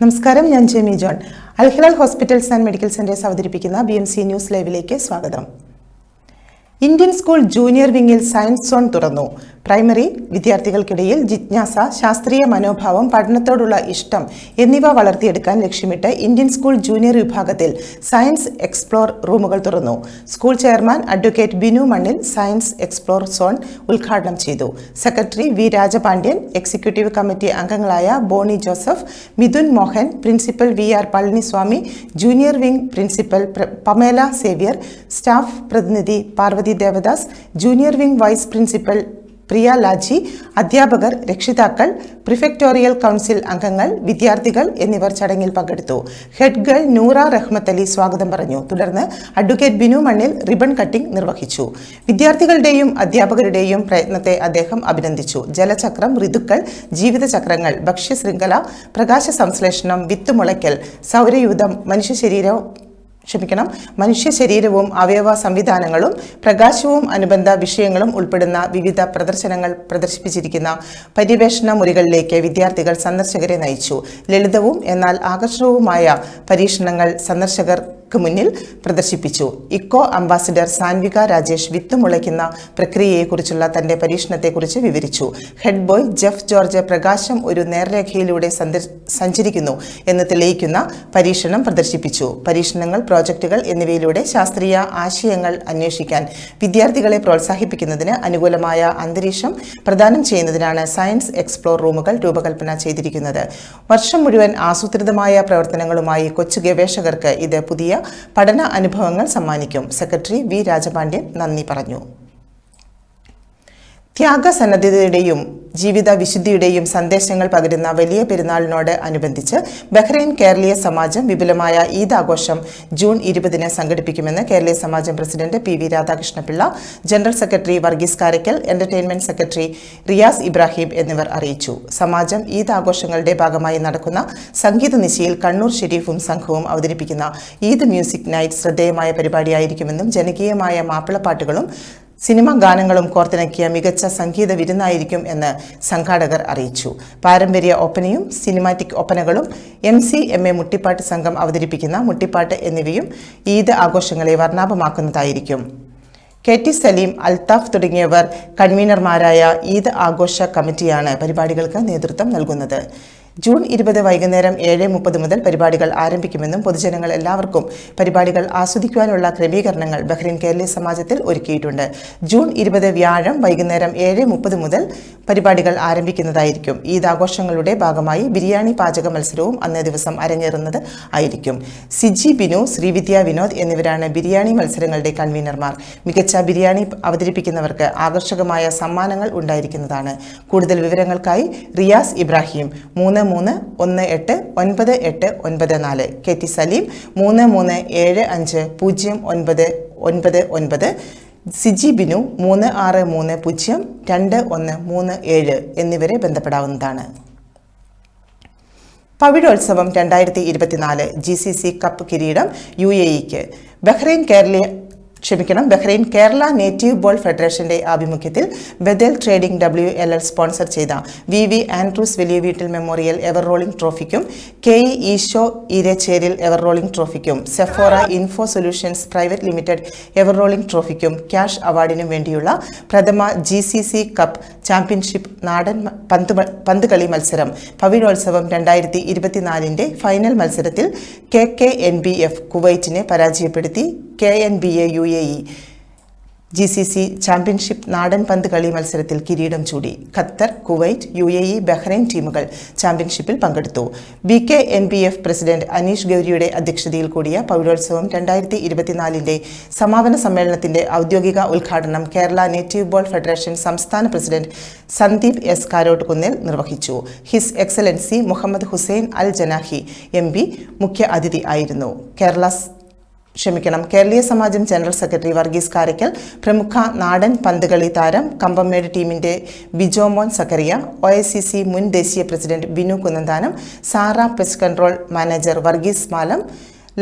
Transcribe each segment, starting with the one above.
നമസ്കാരം, ഞാൻ Jemi John. Al Hilal hospitals and medical centres അവതരിപ്പിക്കുന്ന BMC ന്യൂസ് ലൈവിലേക്ക് സ്വാഗതം. ഇന്ത്യൻ സ്കൂൾ ജൂനിയർ വിങ്ങിൽ സയൻസ് സോൺ തുറന്നു. പ്രൈമറി വിദ്യാർത്ഥികൾക്കിടയിൽ ജിജ്ഞാസ, ശാസ്ത്രീയ മനോഭാവം, പഠനത്തോടുള്ള ഇഷ്ടം എന്നിവ വളർത്തിയെടുക്കാൻ ലക്ഷ്യമിട്ട് ഇന്ത്യൻ സ്കൂൾ ജൂനിയർ വിഭാഗത്തിൽ സയൻസ് എക്സ്പ്ലോർ റൂമുകൾ തുറന്നു. സ്കൂൾ ചെയർമാൻ അഡ്വക്കേറ്റ് ബിനു മണ്ണിൽ സയൻസ് എക്സ്പ്ലോർ സോൺ ഉദ്ഘാടനം ചെയ്തു. Secretary V Rajapandian, executive committee അംഗങ്ങളായ Bony Joseph, Mithun Mohan, principal VR Palaniswami, junior wing principal Pamela Xavier, staff പ്രതിനിധി Parvathy Devadas, junior wing vice principal Priya Laji, അധ്യാപകർ, രക്ഷിതാക്കൾ, പ്രിഫെക്ടോറിയൽ കൗൺസിൽ അംഗങ്ങൾ, വിദ്യാർത്ഥികൾ എന്നിവർ ചടങ്ങിൽ പങ്കെടുത്തു. ഹെഡ് ഗേൾ നൂറ റഹ്മത്തലി സ്വാഗതം പറഞ്ഞു. തുടർന്ന് അഡ്വക്കേറ്റ് ബിനു മണ്ണിൽ റിബൺ കട്ടിംഗ് നിർവഹിച്ചു. വിദ്യാർത്ഥികളുടെയും അധ്യാപകരുടെയും പ്രയത്നത്തെ അദ്ദേഹം അഭിനന്ദിച്ചു. ജലചക്രം, ഋതുക്കൾ, ജീവിതചക്രങ്ങൾ, ഭക്ഷ്യശൃംഖല, പ്രകാശ സംശ്ലേഷണം, വിത്ത് മുളയ്ക്കൽ, സൗരയൂഥം, മനുഷ്യ ശരീരവും അവയവ സംവിധാനങ്ങളും പ്രകാശവും അനുബന്ധ വിഷയങ്ങളും ഉൾപ്പെടുന്ന വിവിധ പ്രദർശനങ്ങൾ പ്രദർശിപ്പിച്ചിരിക്കുന്ന പര്യവേഷണ മുറികളിലേക്ക് വിദ്യാർത്ഥികൾ സന്ദർശകരെ നയിച്ചു. ലളിതവും എന്നാൽ ആകർഷകവുമായ പരീക്ഷണങ്ങൾ സന്ദർശകർക്ക് മുന്നിൽ പ്രദർശിപ്പിച്ചു. ഇക്കോ അംബാസിഡർ സാൻവിക രാജേഷ് വിത്ത് മുളയ്ക്കുന്ന പ്രക്രിയയെക്കുറിച്ചുള്ള തന്റെ പരീക്ഷണത്തെക്കുറിച്ച് വിവരിച്ചു. ഹെഡ് ബോയ് ജെഫ് ജോർജ് പ്രകാശം ഒരു നേർരേഖയിലൂടെ സഞ്ചരിക്കുന്നു എന്ന് തെളിയിക്കുന്ന പരീക്ഷണം പ്രദർശിപ്പിച്ചു. പരീക്ഷണങ്ങൾ, പ്രോജക്റ്റുകൾ എന്നിവയിലൂടെ ശാസ്ത്രീയ ആശയങ്ങൾ അന്വേഷിക്കാൻ വിദ്യാർത്ഥികളെ പ്രോത്സാഹിപ്പിക്കുന്നതിന് അനുകൂലമായ അന്തരീക്ഷം പ്രദാനം ചെയ്യുന്നതിനാണ് സയൻസ് എക്സ്പ്ലോർ റൂമുകൾ രൂപകൽപ്പന ചെയ്തിരിക്കുന്നത്. വർഷം മുഴുവൻ ആസൂത്രിതമായ പ്രവർത്തനങ്ങളുമായി കൊച്ചു ഗവേഷകർക്ക് ഇത് പുതിയ പഠന അനുഭവങ്ങൾ സമ്മാനിക്കും. സെക്രട്ടറി വി രാജപാണ്ഡ്യൻ നന്ദി പറഞ്ഞു. ത്യാഗസന്നദ്ധതയുടെയും ജീവിത വിശുദ്ധിയുടെയും സന്ദേശങ്ങൾ പകരുന്ന വലിയ പെരുന്നാളിനോട് അനുബന്ധിച്ച് ബഹ്റൈൻ കേരളീയ സമാജം വിപുലമായ ഈദ് ആഘോഷം ജൂൺ 20 സംഘടിപ്പിക്കുമെന്ന് Keraleeya Samajam president PV Radhakrishnapillai, general secretary Varghese Karaikal, entertainment secretary Riyas Ibrahim എന്നിവർ അറിയിച്ചു. സമാജം ഈദ് ആഘോഷങ്ങളുടെ ഭാഗമായി നടക്കുന്ന സംഗീത നിശയിൽ കണ്ണൂർ ഷെരീഫും സംഘവും അവതരിപ്പിക്കുന്ന ഈദ് മ്യൂസിക് നൈറ്റ് ശ്രദ്ധേയമായ പരിപാടിയായിരിക്കുമെന്നും ജനകീയമായ മാപ്പിളപ്പാട്ടുകളും സിനിമാ ഗാനങ്ങളും കോർത്തിണക്കിയ മികച്ച സംഗീത വിരുന്നായിരിക്കും എന്ന് സംഘാടകർ അറിയിച്ചു. പാരമ്പര്യ ഒപ്പനയും സിനിമാറ്റിക് ഒപ്പനകളും MCMA മുട്ടിപ്പാട്ട് സംഘം അവതരിപ്പിക്കുന്ന മുട്ടിപ്പാട്ട് എന്നിവയും ഈദ് ആഘോഷങ്ങളെ വർണ്ണാഭമാക്കുന്നതായിരിക്കും. KT സലീം, അൽത്താഫ് തുടങ്ങിയവർ കൺവീനർമാരായ ഈദ് ആഘോഷ കമ്മിറ്റിയാണ് പരിപാടികൾക്ക് നേതൃത്വം നൽകുന്നത്. ജൂൺ 20 വൈകുന്നേരം 7:30 മുതൽ പരിപാടികൾ ആരംഭിക്കുമെന്നും പൊതുജനങ്ങൾ എല്ലാവർക്കും പരിപാടികൾ ആസ്വദിക്കുവാനുള്ള ക്രമീകരണങ്ങൾ ബഹ്റൈൻ കേരളീയ സമാജത്തിൽ ഒരുക്കിയിട്ടുണ്ട്. ജൂൺ 20 വ്യാഴം വൈകുന്നേരം 7:30 മുതൽ പരിപാടികൾ ആരംഭിക്കുന്നതായിരിക്കും. ഈദ് ആഘോഷങ്ങളുടെ ഭാഗമായി ബിരിയാണി പാചക മത്സരവും അന്നേ ദിവസം അരങ്ങേറുന്നത് ആയിരിക്കും. സിജി ബിനു, ശ്രീവിദ്യ വിനോദ് എന്നിവരാണ് ബിരിയാണി മത്സരങ്ങളുടെ കൺവീനർമാർ. മികച്ച ബിരിയാണി അവതരിപ്പിക്കുന്നവർക്ക് ആകർഷകമായ സമ്മാനങ്ങൾ ഉണ്ടായിരിക്കുന്നതാണ്. കൂടുതൽ വിവരങ്ങൾക്കായി റിയാസ് ഇബ്രാഹിം 33189894, KT സലീം 33750999, സിജി ബിനു 36302137 എന്നിവരെ ബന്ധപ്പെടാവുന്നതാണ്. പവിഴോത്സവം 2024 GCC കപ്പ് കിരീടം UAEക്ക്. ബഹ്റൈൻ കേരള നേറ്റീവ് ബോൾ ഫെഡറേഷന്റെ ആഭിമുഖ്യത്തിൽ ബദൽ ട്രേഡിംഗ് WLL സ്പോൺസർ ചെയ്ത VV Andrews Valiya Veettil memorial ever rolling ട്രോഫിക്കും KE Eesho Eeracheril ever rolling ട്രോഫിക്കും Sephora info solutions private limited ever rolling ട്രോഫിക്കും ക്യാഷ് അവാർഡിനും വേണ്ടിയുള്ള പ്രഥമ GCC കപ്പ് ചാമ്പ്യൻഷിപ്പ് നാടൻ പന്തുകളി മത്സരം പവിഴോത്സവം 2024 ഫൈനൽ മത്സരത്തിൽ KKNBF കുവൈറ്റിനെ പരാജയപ്പെടുത്തി KNBA UAE GCC ചാമ്പ്യൻഷിപ്പ് നാടൻ പന്ത് കളി മത്സരത്തിൽ കിരീടം ചൂടി. ഖത്തർ, കുവൈറ്റ്, UAE, ബഹ്റൈൻ ടീമുകൾ ചാമ്പ്യൻഷിപ്പിൽ പങ്കെടുത്തു. BKNBF പ്രസിഡന്റ് അനീഷ് ഗൗരിയുടെ അധ്യക്ഷതയിൽ കൂടിയ പൗരോത്സവം 2024 സമാപന സമ്മേളനത്തിന്റെ ഔദ്യോഗിക ഉദ്ഘാടനം കേരള നേറ്റീവ് ബോൾ ഫെഡറേഷൻ സംസ്ഥാന പ്രസിഡന്റ് സന്ദീപ് S കാരോട്ടുകുന്നിൽ നിർവഹിച്ചു. ഹിസ് എക്സലൻസി മുഹമ്മദ് ഹുസൈൻ അൽ ജനാഹി MP മുഖ്യ അതിഥി ആയിരുന്നു. കേരളീയ സമാജം ജനറൽ സെക്രട്ടറി വർഗീസ് കാരയ്ക്കൽ, പ്രമുഖ നാടൻ പന്തുകളി താരം കമ്പംമേട് ടീമിന്റെ ബിജോമോൻ സക്കറിയ, OICC മുൻ ദേശീയ president Binu Kunnanthanam, Sara pest control manager Varghese Malam,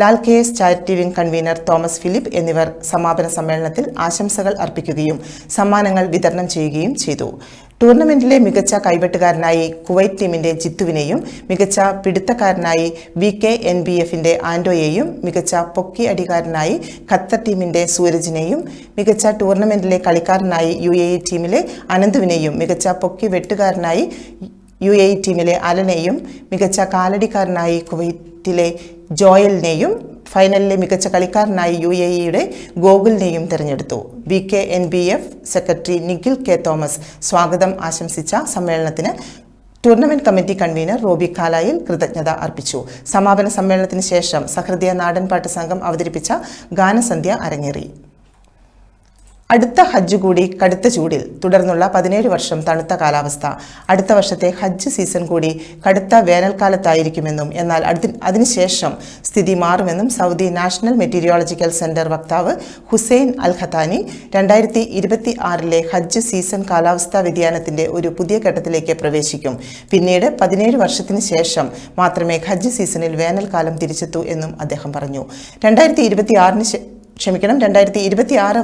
Lal KS charity wing convener Thomas Philip എന്നിവർ സമാപന സമ്മേളനത്തിൽ ആശംസകൾ അർപ്പിക്കുകയും സമ്മാനങ്ങൾ വിതരണം ചെയ്യുകയും ചെയ്തു. ടൂർണമെന്റിലെ മികച്ച കൈവെട്ടുകാരനായി കുവൈറ്റ് ടീമിന്റെ ജിത്തുവിനെയും മികച്ച പിടുത്തക്കാരനായി VKNBFന്റെ ആൻഡോയെയും മികച്ച പൊക്കി അടിക്കാരനായി ഖത്തർ ടീമിന്റെ സൂരജിനെയും മികച്ച ടൂർണമെന്റിലെ കളിക്കാരനായി UAE ടീമിലെ അനന്തുവിനെയും മികച്ച പൊക്കി വെട്ടുകാരനായി UAE ടീമിലെ അലനെയും മികച്ച കാലടിക്കാരനായി കുവൈറ്റിലെ ജോയലിനെയും ഫൈനലിലെ മികച്ച കളിക്കാരനായി UAEയുടെ ഗോകുലിനെയും തെരഞ്ഞെടുത്തു. VKNBF secretary Nikhil K. Thomas സ്വാഗതം ആശംസിച്ച സമ്മേളനത്തിന് ടൂർണമെന്റ് കമ്മിറ്റി കൺവീനർ റോബി കാലായിൽ കൃതജ്ഞത അർപ്പിച്ചു. സമാപന സമ്മേളനത്തിന് ശേഷം സഹൃദയ നാടൻപാട്ട് സംഘം അവതരിപ്പിച്ച ഗാനസന്ധ്യ അരങ്ങേറി. അടുത്ത ഹജ്ജ് കൂടി കടുത്ത ചൂടിൽ തുടർന്നുള്ള 17 വർഷം തണുത്ത കാലാവസ്ഥ. അടുത്ത വർഷത്തെ ഹജ്ജ് സീസൺ കൂടി കടുത്ത വേനൽക്കാലത്തായിരിക്കുമെന്നും എന്നാൽ അതിനുശേഷം സ്ഥിതി മാറുമെന്നും സൗദി നാഷണൽ മെറ്റീരിയോളജിക്കൽ സെന്റർ വക്താവ് ഹുസൈൻ അൽ ഖത്താനി 2026 ഹജ്ജ് സീസൺ കാലാവസ്ഥാ വ്യതിയാനത്തിന്റെ ഒരു പുതിയ ഘട്ടത്തിലേക്ക് പ്രവേശിക്കും. പിന്നീട് 17 വർഷത്തിന് ശേഷം മാത്രമേ ഹജ്ജ് സീസണിൽ വേനൽക്കാലം തിരിച്ചെത്തൂ എന്നും അദ്ദേഹം പറഞ്ഞു. 2026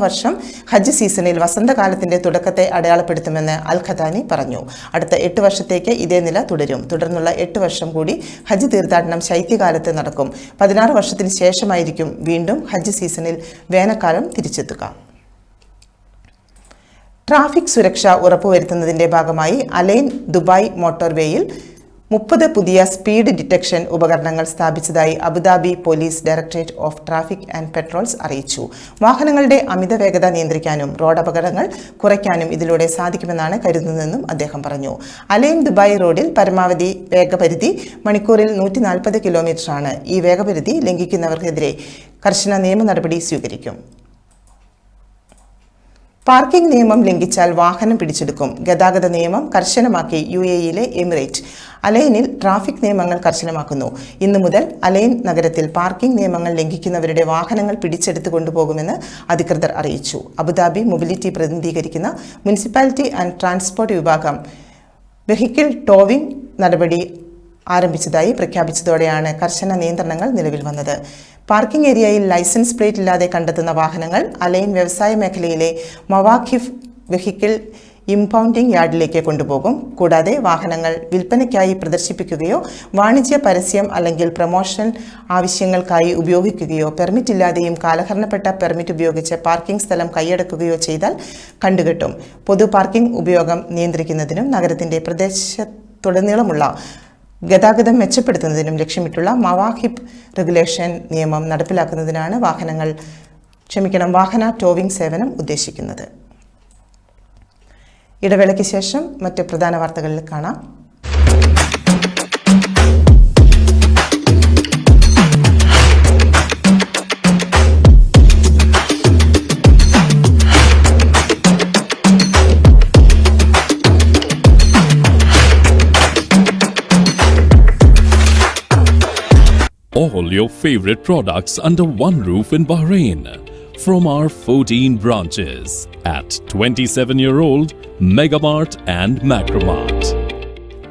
വർഷം ഹജ്ജ് സീസണിൽ വസന്തകാലത്തിന്റെ തുടക്കത്തെ അടയാളപ്പെടുത്തുമെന്ന് അൽ ഖത്താനി പറഞ്ഞു. അടുത്ത 8 വർഷത്തേക്ക് ഇതേ നില തുടരും. തുടർന്നുള്ള 8 വർഷം കൂടി ഹജ്ജ് തീർത്ഥാടനം ശൈത്യകാലത്ത് നടക്കും. 16 വർഷത്തിന് ശേഷമായിരിക്കും വീണ്ടും ഹജ്ജ് സീസണിൽ വേനൽക്കാലം തിരിച്ചെത്തുക. ട്രാഫിക് സുരക്ഷ ഉറപ്പുവരുത്തുന്നതിന്റെ ഭാഗമായി അലൈൻ ദുബായ് മോട്ടോർവേയിൽ 30 പുതിയ സ്പീഡ് ഡിറ്റക്ഷൻ ഉപകരണങ്ങൾ സ്ഥാപിച്ചതായി Abu Dhabi police directorate of traffic and patrols അറിയിച്ചു. വാഹനങ്ങളുടെ അമിത വേഗത നിയന്ത്രിക്കാനും റോഡ് അപകടങ്ങൾ കുറയ്ക്കാനും ഇതിലൂടെ സാധിക്കുമെന്നാണ് കരുതുന്നതെന്നും അദ്ദേഹം പറഞ്ഞു. അലൈൻ ദുബായ് റോഡിൽ പരമാവധി വേഗപരിധി മണിക്കൂറിൽ 140 കിലോമീറ്ററാണ്. ഈ വേഗപരിധി ലംഘിക്കുന്നവർക്കെതിരെ കർശന നിയമ നടപടി സ്വീകരിക്കും. പാർക്കിംഗ് നിയമം ലംഘിച്ചാൽ വാഹനം പിടിച്ചെടുക്കും. ഗതാഗത നിയമം കർശനമാക്കി UAEയിലെ എമിറേറ്റ്. അലൈനിൽ ട്രാഫിക് നിയമങ്ങൾ കർശനമാക്കുന്നു. ഇന്നു മുതൽ അലൈൻ നഗരത്തിൽ പാർക്കിംഗ് നിയമങ്ങൾ ലംഘിക്കുന്നവരുടെ വാഹനങ്ങൾ പിടിച്ചെടുത്തു കൊണ്ടുപോകുമെന്ന് അധികൃതർ അറിയിച്ചു. അബുദാബി മൊബിലിറ്റി പ്രതിനിധീകരിക്കുന്ന മുനിസിപ്പാലിറ്റി ആൻഡ് ട്രാൻസ്പോർട്ട് വിഭാഗം വെഹിക്കിൾ ടോവിംഗ് നടപടി ആരംഭിച്ചതായി പ്രഖ്യാപിച്ചതോടെയാണ് കർശന നിയന്ത്രണങ്ങൾ നിലവിൽ വന്നത്. പാർക്കിംഗ് ഏരിയയിൽ ലൈസൻസ് പ്ലേറ്റ് ഇല്ലാതെ കണ്ടെത്തുന്ന വാഹനങ്ങൾ അലൈൻ വ്യവസായ മേഖലയിലെ മവാഖിഫ് വെഹിക്കിൾ ഇംപൗണ്ടിംഗ് യാർഡിലേക്ക് കൊണ്ടുപോകും. കൂടാതെ വാഹനങ്ങൾ വിൽപ്പനയ്ക്കായി പ്രദർശിപ്പിക്കുകയോ വാണിജ്യ പരസ്യം അല്ലെങ്കിൽ പ്രമോഷൻ ആവശ്യങ്ങൾക്കായി ഉപയോഗിക്കുകയോ പെർമിറ്റ് ഇല്ലാതെയും കാലഹരണപ്പെട്ട പെർമിറ്റ് ഉപയോഗിച്ച് പാർക്കിംഗ് സ്ഥലം കൈയടക്കുകയോ ചെയ്താൽ കണ്ടുകെട്ടും. പൊതു പാർക്കിംഗ് ഉപയോഗം നിയന്ത്രിക്കുന്നതിനും നഗരത്തിന്റെ പ്രദേശത്തുടനീളമുള്ള ഗതാഗതം മെച്ചപ്പെടുത്തുന്നതിനും ലക്ഷ്യമിട്ടുള്ള മവാഖിബ് റെഗുലേഷൻ നിയമം നടപ്പിലാക്കുന്നതിനാണ് വാഹന ടോവിംഗ് സേവനം ഉദ്ദേശിക്കുന്നത്. ഇടവേളയ്ക്ക് ശേഷം മറ്റ് പ്രധാന വാർത്തകളിൽ കാണാം. All your favorite products under one roof in Bahrain from our 14 branches at 27-year-old Megamart and Macromart.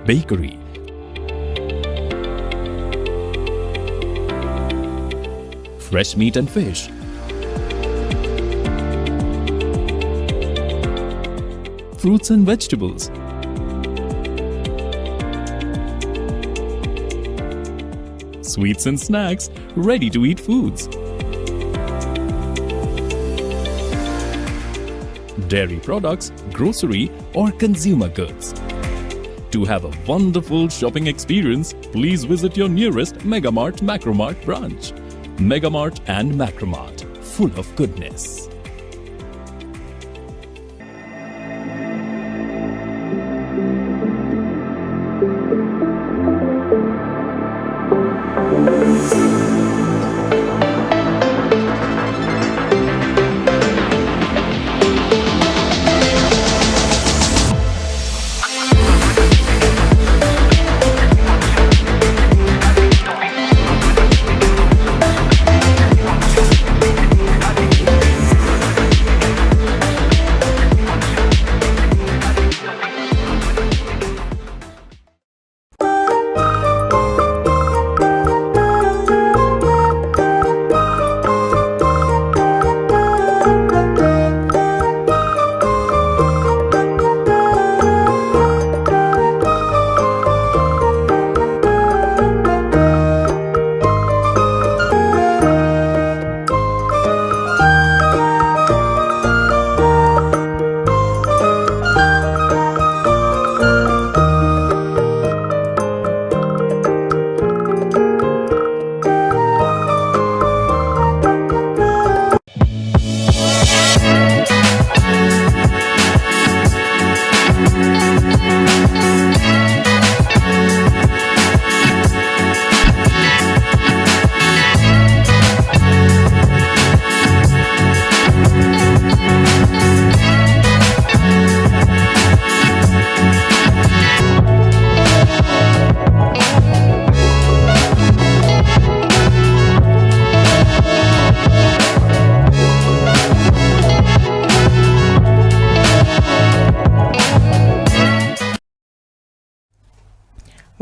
Bakery, fresh meat and fish, fruits and vegetables, sweets and snacks, ready-to-eat foods, dairy products, grocery or consumer goods. To have a wonderful shopping experience, please visit your nearest Megamart Macromart branch. Megamart and Macromart, full of goodness.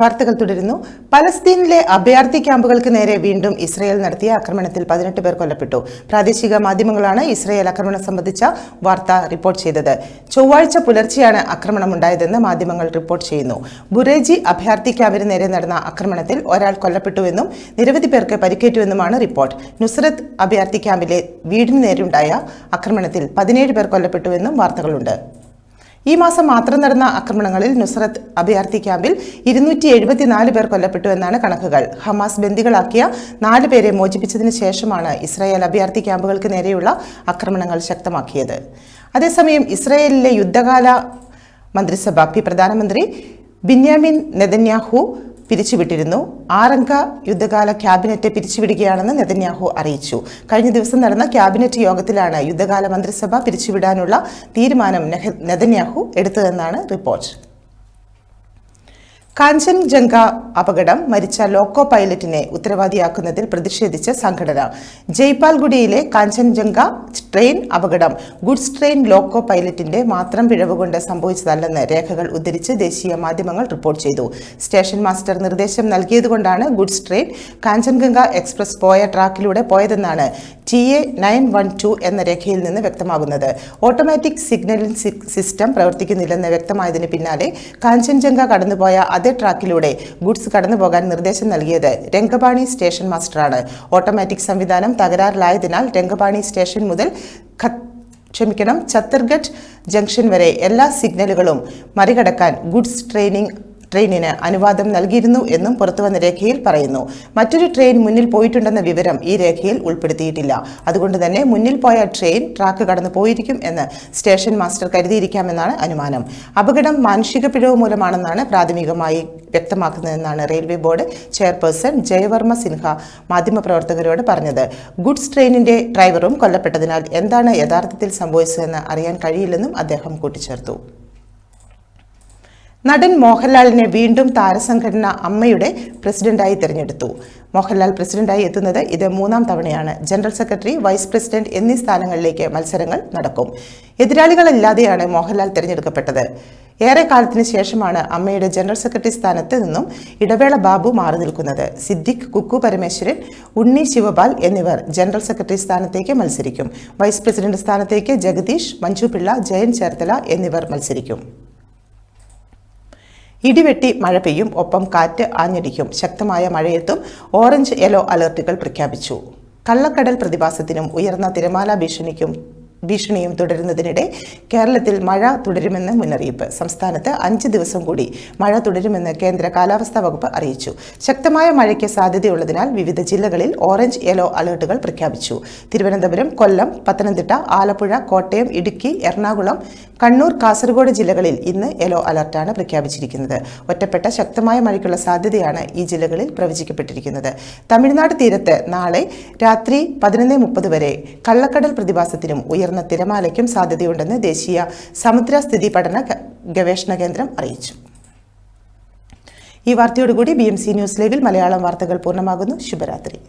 വാർത്തകൾ തുടരുന്നു. പലസ്തീനിലെ അഭയാർത്ഥി ക്യാമ്പുകൾക്ക് നേരെ വീണ്ടും Israel നടത്തിയ ആക്രമണത്തിൽ 18 പേർ കൊല്ലപ്പെട്ടു. പ്രാദേശിക മാധ്യമങ്ങളാണ് ഇസ്രയേൽ ആക്രമണം സംബന്ധിച്ച വാർത്ത റിപ്പോർട്ട് ചെയ്തത്. ചൊവ്വാഴ്ച പുലർച്ചെയാണ് ആക്രമണമുണ്ടായതെന്ന് മാധ്യമങ്ങൾ റിപ്പോർട്ട് ചെയ്യുന്നു. ബുറേജി അഭയാർത്ഥി ക്യാമ്പിന് നേരെ നടന്ന ആക്രമണത്തിൽ ഒരാൾ കൊല്ലപ്പെട്ടുവെന്നും നിരവധി പേർക്ക് പരിക്കേറ്റുവെന്നുമാണ് റിപ്പോർട്ട്. നുസ്രത്ത് അഭയാർത്ഥി ക്യാമ്പിലെ വീടിന് നേരെയുണ്ടായ ആക്രമണത്തിൽ 17 പേർ കൊല്ലപ്പെട്ടുവെന്നും വാർത്തകളുണ്ട്. ഈ മാസം മാത്രം നടന്ന ആക്രമണങ്ങളിൽ നുസ്രത്ത് അഭയാർത്ഥി ക്യാമ്പിൽ 274 പേർ കൊല്ലപ്പെട്ടു എന്നാണ് കണക്കുകൾ. ഹമാസ് ബന്ദികളാക്കിയ 4 പേരെ മോചിപ്പിച്ചതിന് ശേഷമാണ് ഇസ്രായേൽ അഭയാർത്ഥി ക്യാമ്പുകൾക്ക് നേരെയുള്ള ആക്രമണങ്ങൾ ശക്തമാക്കിയത്. അതേസമയം ഇസ്രായേലിലെ യുദ്ധകാല മന്ത്രിസഭ പ്രധാനമന്ത്രി ബിന്യാമിൻ നെതന്യാഹു പിരിച്ചുവിട്ടിരുന്നു. 6-അംഗ യുദ്ധകാല ക്യാബിനറ്റ് പിരിച്ചുവിടുകയാണെന്ന് നെതന്യാഹു അറിയിച്ചു. കഴിഞ്ഞ ദിവസം നടന്ന ക്യാബിനറ്റ് യോഗത്തിലാണ് യുദ്ധകാല മന്ത്രിസഭ പിരിച്ചുവിടാനുള്ള തീരുമാനം നെതന്യാഹു എടുത്തതെന്നാണ് റിപ്പോർട്ട്. കാഞ്ചൻജംഗ അപകടം മരിച്ച ലോക്കോ പൈലറ്റിനെ ഉത്തരവാദിയാക്കുന്നതിൽ പ്രതിഷേധിച്ച് സംഘടന. ജയ്പാൽഗുഡയിലെ കാഞ്ചൻജംഗ ട്രെയിൻ അപകടം ഗുഡ്സ് ട്രെയിൻ ലോക്കോ പൈലറ്റിന്റെ മാത്രം പിഴവുകൊണ്ട് സംഭവിച്ചതല്ലെന്ന് രേഖകൾ ഉദ്ധരിച്ച് ദേശീയ മാധ്യമങ്ങൾ റിപ്പോർട്ട് ചെയ്തു. സ്റ്റേഷൻ മാസ്റ്റർ നിർദ്ദേശം നൽകിയതുകൊണ്ടാണ് ഗുഡ്സ് ട്രെയിൻ കാഞ്ചൻജംഗ എക്സ്പ്രസ് പോയ ട്രാക്കിലൂടെ പോയതെന്നാണ് TA912 എന്ന രേഖയിൽ നിന്ന് വ്യക്തമാകുന്നത്. ഓട്ടോമാറ്റിക് സിഗ്നലിംഗ് സിസ്റ്റം പ്രവർത്തിക്കുന്നില്ലെന്ന് വ്യക്തമായതിന് പിന്നാലെ കാഞ്ചൻജംഗ കടന്നുപോയ അതേ ട്രാക്കിലൂടെ ഗുഡ്സ് കടന്നുപോകാൻ നിർദ്ദേശം നൽകിയത് രംഗപാണി സ്റ്റേഷൻ മാസ്റ്ററാണ്. ഓട്ടോമാറ്റിക് സംവിധാനം തകരാറിലായതിനാൽ രംഗപാണി സ്റ്റേഷൻ മുതൽ ഛത്തർഗഡ് ജംഗ്ഷൻ വരെ എല്ലാ സിഗ്നലുകളും മറികടക്കാൻ ഗുഡ്സ് ട്രെയിനിന് അനുവാദം നൽകിയിരുന്നു എന്നും പുറത്തുവന്ന രേഖയിൽ പറയുന്നു. മറ്റൊരു ട്രെയിൻ മുന്നിൽ പോയിട്ടുണ്ടെന്ന വിവരം ഈ രേഖയിൽ ഉൾപ്പെടുത്തിയിട്ടില്ല. അതുകൊണ്ട് തന്നെ മുന്നിൽ പോയ ട്രെയിൻ ട്രാക്ക് കടന്നു പോയിരിക്കും എന്ന് സ്റ്റേഷൻ മാസ്റ്റർ കരുതിയിരിക്കാമെന്നാണ് അനുമാനം. അപകടം മാനുഷിക പിഴവ് മൂലമാണെന്നാണ് പ്രാഥമികമായി വ്യക്തമാക്കുന്നതെന്നാണ് railway board chairperson Jayavarma Sinha മാധ്യമപ്രവർത്തകരോട് പറഞ്ഞത്. ഗുഡ്സ് ട്രെയിനിന്റെ ഡ്രൈവറും കൊല്ലപ്പെട്ടതിനാൽ എന്താണ് യഥാർത്ഥത്തിൽ സംഭവിച്ചതെന്ന് അറിയാൻ കഴിയില്ലെന്നും അദ്ദേഹം കൂട്ടിച്ചേർത്തു. നടൻ മോഹൻലാലിനെ വീണ്ടും താരസംഘടന അമ്മയുടെ പ്രസിഡന്റായി തിരഞ്ഞെടുത്തു. മോഹൻലാൽ പ്രസിഡന്റായി എത്തുന്നത് ഇത് 3-ാം തവണയാണ്. ജനറൽ സെക്രട്ടറി, വൈസ് പ്രസിഡന്റ് എന്നീ സ്ഥാനങ്ങളിലേക്ക് മത്സരങ്ങൾ നടക്കും. എതിരാളികളില്ലാതെയാണ് മോഹൻലാൽ തിരഞ്ഞെടുക്കപ്പെട്ടത്. ഏറെ കാലത്തിന് ശേഷമാണ് അമ്മയുടെ ജനറൽ സെക്രട്ടറി സ്ഥാനത്ത് നിന്നും ഇടവേള ബാബു മാറി നിൽക്കുന്നത്. സിദ്ദിഖ്, കുക്കു പരമേശ്വരൻ, ഉണ്ണി ശിവപാൽ എന്നിവർ ജനറൽ സെക്രട്ടറി സ്ഥാനത്തേക്ക് മത്സരിക്കും. വൈസ് പ്രസിഡന്റ് സ്ഥാനത്തേക്ക് ജഗദീഷ്, മഞ്ജു പിള്ള, ജയൻ ചേർത്തല എന്നിവർ മത്സരിക്കും. ഇടിവെട്ടി മഴ പെയ്യും, ഒപ്പം കാറ്റ് ആഞ്ഞടിക്കും. ശക്തമായ മഴയെത്തും. ഓറഞ്ച് യെല്ലോ അലർട്ടുകൾ പ്രഖ്യാപിച്ചു. കള്ളക്കടൽ പ്രതിഭാസത്തിനും ഉയർന്ന തിരമാല ഭീഷണിയും തുടരുന്നതിനിടെ കേരളത്തിൽ മഴ തുടരുമെന്ന് മുന്നറിയിപ്പ്. സംസ്ഥാനത്ത് 5 ദിവസം കൂടി മഴ തുടരുമെന്ന് കേന്ദ്ര കാലാവസ്ഥാ വകുപ്പ് അറിയിച്ചു. ശക്തമായ മഴയ്ക്ക് സാധ്യതയുള്ളതിനാൽ വിവിധ ജില്ലകളിൽ ഓറഞ്ച് യെല്ലോ അലർട്ടുകൾ പ്രഖ്യാപിച്ചു. തിരുവനന്തപുരം, കൊല്ലം, പത്തനംതിട്ട, ആലപ്പുഴ, കോട്ടയം, ഇടുക്കി, എറണാകുളം, കണ്ണൂർ, കാസർഗോഡ് ജില്ലകളിൽ ഇന്ന് യെല്ലോ അലർട്ടാണ് പ്രഖ്യാപിച്ചിരിക്കുന്നത്. ഒറ്റപ്പെട്ട ശക്തമായ മഴയ്ക്കുള്ള സാധ്യതയാണ് ഈ ജില്ലകളിൽ പ്രവചിക്കപ്പെട്ടിരിക്കുന്നത്. തമിഴ്നാട് തീരത്ത് നാളെ രാത്രി 11:30 വരെ കള്ളക്കടൽ പ്രതിഭാസത്തിനും ഉയർന്ന തിരമാലയ്ക്കും സാധ്യതയുണ്ടെന്ന് ദേശീയ സമുദ്രസ്ഥിതി പഠന ഗവേഷണ കേന്ദ്രം അറിയിച്ചു. ഈ വാർത്തയോടുകൂടി BMC ന്യൂസ് ലൈവിൽ മലയാളം വാർത്തകൾ പൂർണ്ണമാകുന്നു. ശുഭരാത്രി.